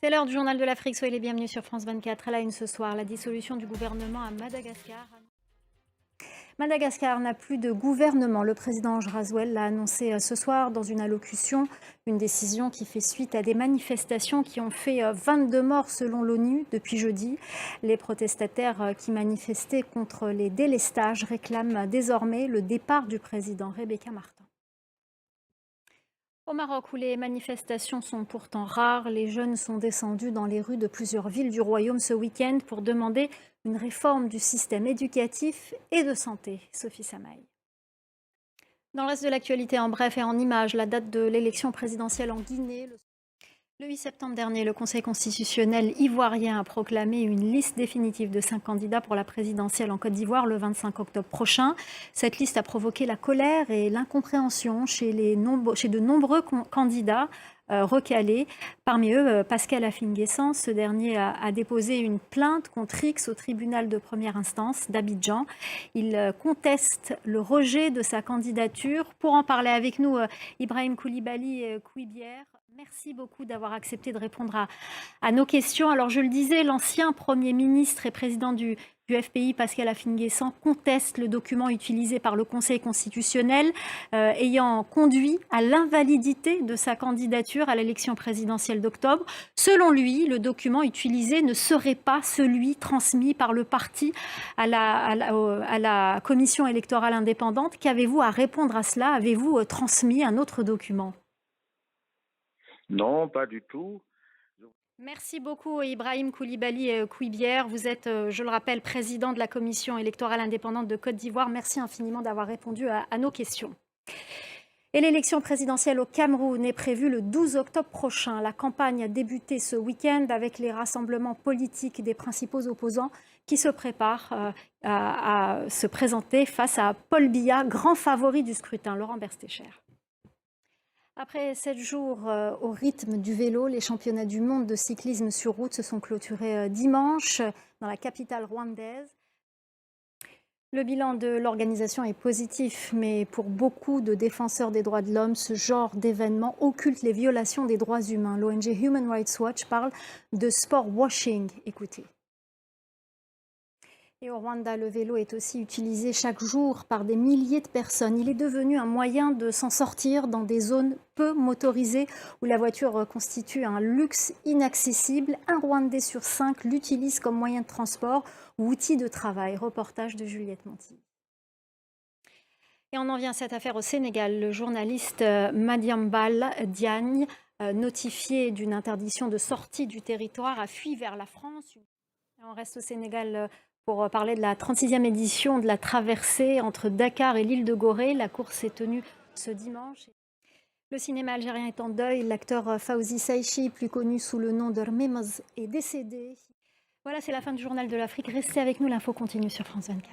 C'est l'heure du journal de l'Afrique. Soyez les bienvenus sur France 24. À la une ce soir, la dissolution du gouvernement à Madagascar. Madagascar n'a plus de gouvernement. Le président Ange Raswell l'a annoncé ce soir dans une allocution. Une décision qui fait suite à des manifestations qui ont fait 22 morts selon l'ONU depuis jeudi. Les protestataires qui manifestaient contre les délestages réclament désormais le départ du président Rebecca Martin. Au Maroc, où les manifestations sont pourtant rares, les jeunes sont descendus dans les rues de plusieurs villes du royaume ce week-end pour demander une réforme du système éducatif et de santé. Sophie Samaï. Dans le reste de l'actualité, en bref et en images, la date de l'élection présidentielle en Guinée. Le 8 septembre dernier, le Conseil constitutionnel ivoirien a proclamé une liste définitive de 5 candidats pour la présidentielle en Côte d'Ivoire le 25 octobre prochain. Cette liste a provoqué la colère et l'incompréhension chez de nombreux candidats recalés. Parmi eux, Pascal Affinguessan. Ce dernier a déposé une plainte contre X au tribunal de première instance d'Abidjan. Il conteste le rejet de sa candidature. Pour en parler avec nous, Ibrahim Koulibaly Kouibière. Merci beaucoup d'avoir accepté de répondre à nos questions. Alors, je le disais, l'ancien Premier ministre et président du FPI, Pascal Affinguessan, conteste le document utilisé par le Conseil constitutionnel ayant conduit à l'invalidité de sa candidature à l'élection présidentielle d'octobre. Selon lui, le document utilisé ne serait pas celui transmis par le parti à la commission électorale indépendante. Qu'avez-vous à répondre à cela? Avez-vous transmis un autre document? Non, pas du tout. Merci beaucoup Ibrahim Koulibaly Kouibière. Vous êtes, je le rappelle, président de la commission électorale indépendante de Côte d'Ivoire. Merci infiniment d'avoir répondu à nos questions. Et l'élection présidentielle au Cameroun est prévue le 12 octobre prochain. La campagne a débuté ce week-end avec les rassemblements politiques des principaux opposants qui se préparent à se présenter face à Paul Biya, grand favori du scrutin. Laurent Berstécher. Après 7 jours au rythme du vélo, les championnats du monde de cyclisme sur route se sont clôturés dimanche dans la capitale rwandaise. Le bilan de l'organisation est positif, mais pour beaucoup de défenseurs des droits de l'homme, ce genre d'événement occulte les violations des droits humains. L'ONG Human Rights Watch parle de sport washing. Écoutez. Et au Rwanda, le vélo est aussi utilisé chaque jour par des milliers de personnes. Il est devenu un moyen de s'en sortir dans des zones peu motorisées où la voiture constitue un luxe inaccessible. Un Rwandais sur 5 l'utilise comme moyen de transport ou outil de travail. Reportage de Juliette Monti. Et on en vient à cette affaire au Sénégal. Le journaliste Madiambal Diagne, notifié d'une interdiction de sortie du territoire, a fui vers la France. On reste au Sénégal pour parler de la 36e édition de la traversée entre Dakar et l'île de Gorée. La course est tenue ce dimanche. Le cinéma algérien est en deuil. L'acteur Fawzi Saichi, plus connu sous le nom de Rmemez, est décédé. Voilà, c'est la fin du journal de l'Afrique. Restez avec nous, l'info continue sur France 24.